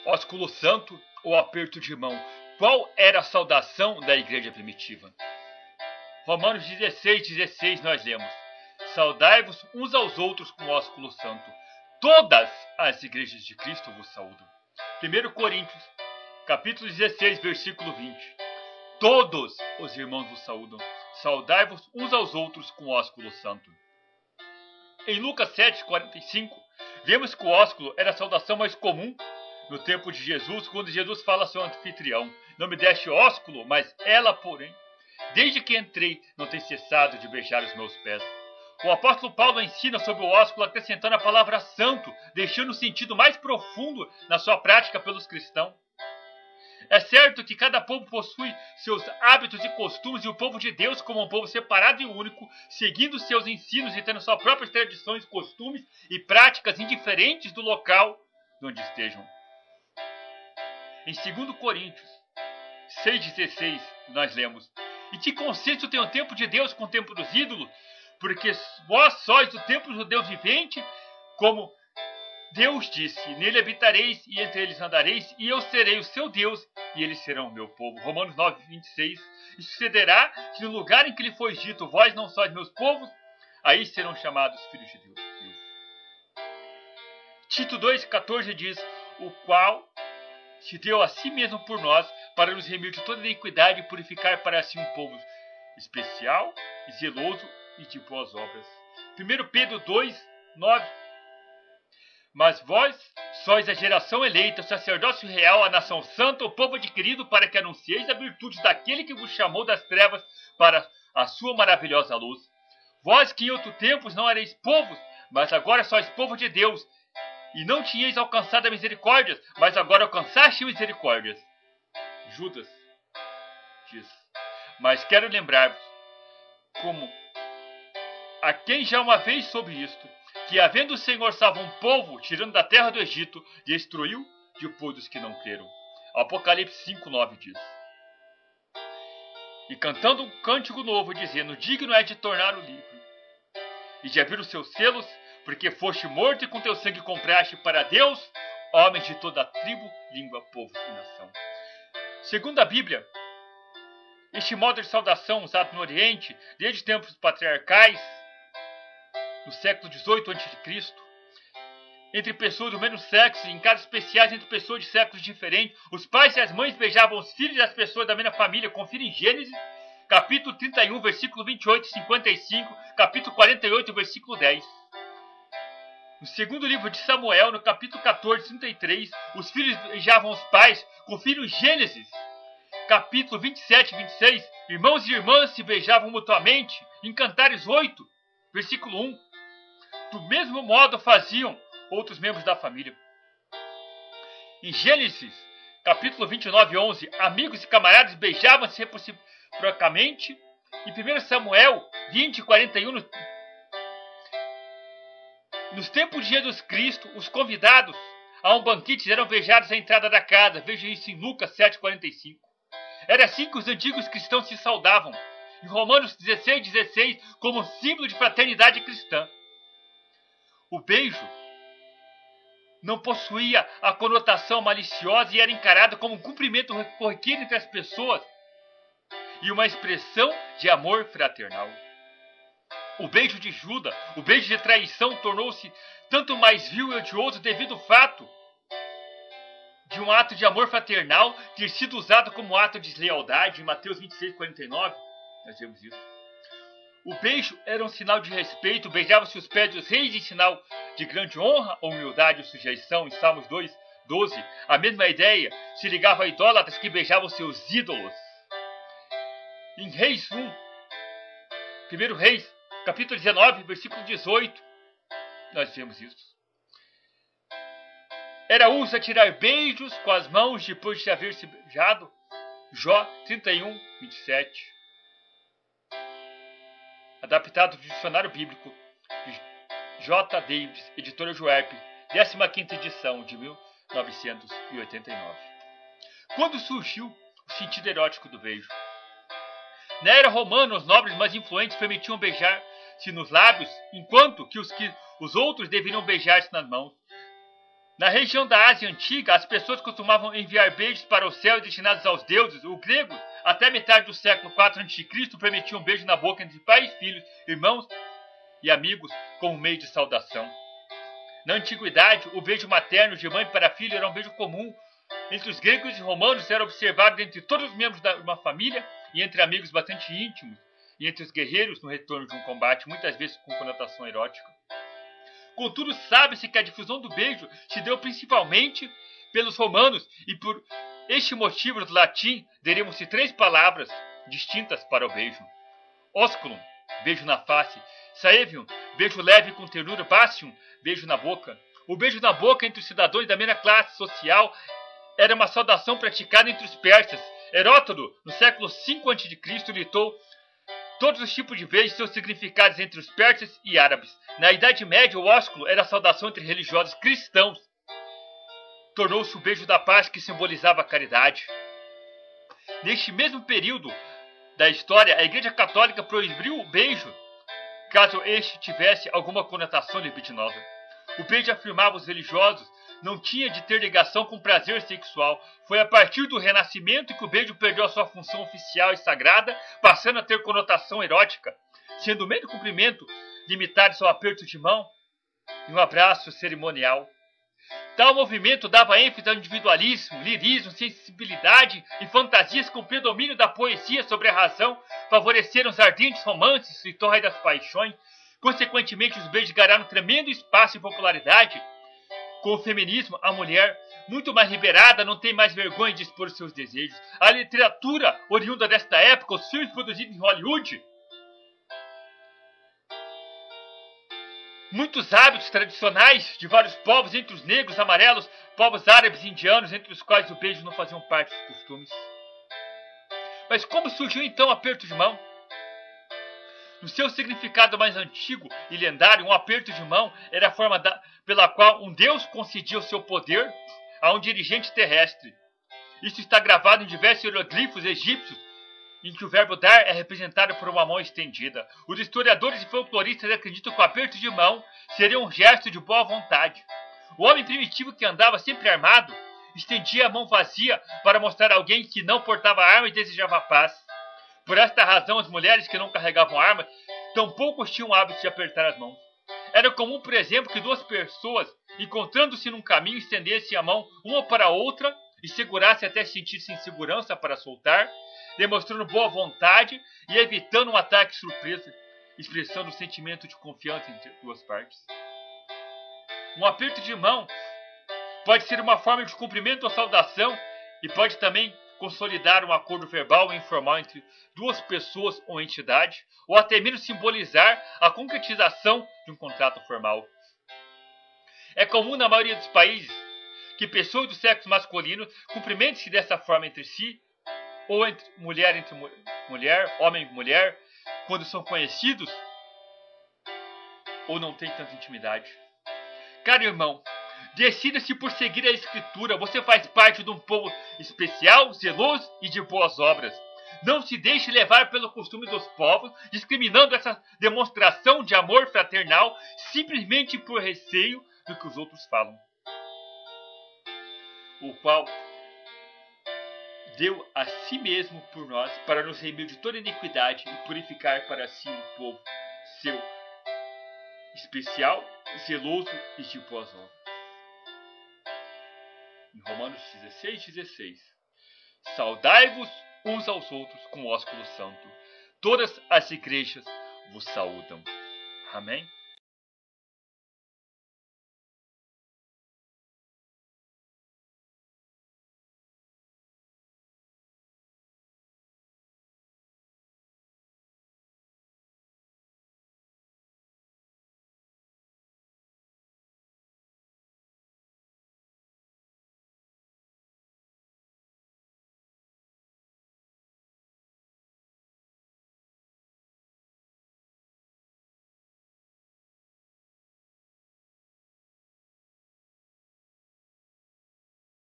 Ósculo santo ou aperto de mão? Qual era a saudação da igreja primitiva? Romanos 16:16 nós lemos: saudai-vos uns aos outros com ósculo santo. Todas as igrejas de Cristo vos saúdam. 1 Coríntios, capítulo 16, versículo 20. Todos os irmãos vos saúdam. Saudai-vos uns aos outros com ósculo santo. Em Lucas 7:45, vemos que o ósculo era a saudação mais comum no tempo de Jesus, quando Jesus fala ao seu anfitrião: não me deste ósculo, mas ela, porém, desde que entrei, não tem cessado de beijar os meus pés. O apóstolo Paulo ensina sobre o ósculo acrescentando a palavra santo, deixando o sentido mais profundo na sua prática pelos cristãos. É certo que cada povo possui seus hábitos e costumes, e o povo de Deus, como um povo separado e único, seguindo seus ensinos e tendo suas próprias tradições, costumes e práticas indiferentes do local onde estejam. Em 2 Coríntios 6,16, nós lemos: e que consiste o templo de Deus com o templo dos ídolos? Porque vós sois o templo do Deus vivente, como Deus disse: nele habitareis e entre eles andareis, e eu serei o seu Deus, e eles serão o meu povo. Romanos 9:26. E sucederá que no lugar em que lhe foi dito: vós não sois meus povos, aí serão chamados filhos de Deus. Tito 2,14 diz: o qual se deu a si mesmo por nós, para nos remir de toda iniquidade e purificar para si um povo especial, zeloso e de boas obras. 1 Pedro 2:9. Mas vós sois a geração eleita, o sacerdócio real, a nação santa, o povo adquirido, para que anuncieis as virtudes daquele que vos chamou das trevas para a sua maravilhosa luz. Vós que em outro tempos não erais povos, mas agora sois povo de Deus, e não tinhais alcançado a misericórdia, mas agora alcançaste misericórdias. Judas diz: mas quero lembrar-vos, como a quem já uma vez soube isto, que havendo o Senhor salvo um povo, tirando da terra do Egito, destruiu depois dos que não creram. Apocalipse 5:9 diz: e cantando um cântico novo, dizendo: digno é de tornar o livro, e de abrir os seus selos, porque foste morto e com teu sangue compraste para Deus homens de toda a tribo, língua, povo e nação. Segundo a Bíblia, este modo de saudação usado no Oriente, desde tempos patriarcais, no século XVIII a.C., entre pessoas do mesmo sexo, em casos especiais entre pessoas de séculos diferentes, os pais e as mães beijavam os filhos das pessoas da mesma família. Confira em Gênesis, capítulo 31, versículo 28 e 55, capítulo 48, versículo 10. No segundo livro de Samuel, no capítulo 14, 33, os filhos beijavam os pais. Confira em Gênesis, capítulo 27 e 26, irmãos e irmãs se beijavam mutuamente. Em Cantares 8, versículo 1, do mesmo modo faziam outros membros da família. Em Gênesis, capítulo 29, 11, amigos e camaradas beijavam-se reciprocamente. Em 1 Samuel 20, 41, nos tempos de Jesus Cristo, os convidados a um banquete eram beijados à entrada da casa. Veja isso em Lucas 7, 45. Era assim que os antigos cristãos se saudavam. Em Romanos 16, 16, como símbolo de fraternidade cristã. O beijo não possuía a conotação maliciosa e era encarado como um cumprimento corriqueiro entre as pessoas e uma expressão de amor fraternal. O beijo de Judas, o beijo de traição, tornou-se tanto mais vil e odioso devido ao fato de um ato de amor fraternal ter sido usado como ato de deslealdade. Em Mateus 26, 49, nós vemos isso. O beijo era um sinal de respeito, beijava-se os pés dos reis em sinal de grande honra, humildade e sujeição. Em Salmos 2, 12, a mesma ideia se ligava a idólatras que beijavam seus ídolos. Em Reis 1, 1 Reis, capítulo 19, versículo 18, nós vemos isso. Era uso tirar beijos com as mãos depois de haver se beijado. Jó 31, 27. Adaptado do Dicionário Bíblico de J. Davis, editora Joerp, 15ª edição de 1989. Quando surgiu o sentido erótico do beijo? Na era romana, os nobres mais influentes permitiam beijar-se nos lábios, enquanto que os outros deveriam beijar-se nas mãos. Na região da Ásia Antiga, as pessoas costumavam enviar beijos para o céu destinados aos deuses. Os gregos, até metade do século IV a.C., permitiam um beijo na boca entre pai e filhos, irmãos e amigos, como meio de saudação. Na antiguidade, o beijo materno de mãe para filho era um beijo comum. Entre os gregos e romanos era observado entre todos os membros de uma família e entre amigos bastante íntimos, e entre os guerreiros no retorno de um combate, muitas vezes com conotação erótica. Contudo, sabe-se que a difusão do beijo se deu principalmente pelos romanos, e por este motivo do latim deremos-se 3 palavras distintas para o beijo: osculum, beijo na face; saevium, beijo leve com ternura; bastium, beijo na boca. O beijo na boca entre os cidadãos da mesma classe social era uma saudação praticada entre os persas. Heródoto, no século V a.C., listou todos os tipos de beijos e seus significados entre os persas e árabes. Na Idade Média, o ósculo era a saudação entre religiosos cristãos. Tornou-se o beijo da paz, que simbolizava a caridade. Neste mesmo período da história, a Igreja Católica proibiu o beijo, caso este tivesse alguma conotação libidinosa. O beijo, afirmava os religiosos, não tinha de ter ligação com prazer sexual. Foi a partir do Renascimento que o beijo perdeu a sua função oficial e sagrada, passando a ter conotação erótica, sendo o mero cumprimento limitado ao aperto de mão e um abraço cerimonial. Tal movimento dava ênfase ao individualismo, lirismo, sensibilidade e fantasias com predomínio da poesia sobre a razão, favoreceram os ardentes romances e torre das paixões. Consequentemente, os beijos ganharam tremendo espaço e popularidade. Com o feminismo, a mulher, muito mais liberada, não tem mais vergonha de expor seus desejos. A literatura oriunda desta época, os filmes produzidos em Hollywood, muitos hábitos tradicionais de vários povos, entre os negros, amarelos, povos árabes e indianos, entre os quais o beijo não faziam parte dos costumes. Mas como surgiu então o aperto de mão? No seu significado mais antigo e lendário, um aperto de mão era a forma pela qual um deus concedia o seu poder a um dirigente terrestre. Isso está gravado em diversos hieroglifos egípcios, em que o verbo dar é representado por uma mão estendida. Os historiadores e folcloristas acreditam que o aperto de mão seria um gesto de boa vontade. O homem primitivo, que andava sempre armado, estendia a mão vazia para mostrar a alguém que não portava arma e desejava paz. Por esta razão, as mulheres que não carregavam armas tampouco tinham o hábito de apertar as mãos. Era comum, por exemplo, que 2 pessoas, encontrando-se num caminho, estendessem a mão uma para a outra e segurassem até sentir-se em segurança para soltar, demonstrando boa vontade e evitando um ataque surpresa, expressando o sentimento de confiança entre 2 partes. Um aperto de mão pode ser uma forma de cumprimento ou saudação e pode também consolidar um acordo verbal ou informal entre 2 pessoas ou entidade, ou até mesmo simbolizar a concretização de um contrato formal. É comum na maioria dos países que pessoas do sexo masculino cumprimentem-se dessa forma entre si, ou entre mulher, homem e mulher, quando são conhecidos ou não têm tanta intimidade. Caro irmão, decida-se por seguir a Escritura. Você faz parte de um povo especial, zeloso e de boas obras. Não se deixe levar pelo costume dos povos, discriminando essa demonstração de amor fraternal simplesmente por receio do que os outros falam. O qual deu a si mesmo por nós, para nos remir de toda iniquidade e purificar para si um povo seu especial, zeloso e de boas obras. Em Romanos 16:16. Saudai-vos uns aos outros com ósculo santo. Todas as igrejas vos saúdam. Amém?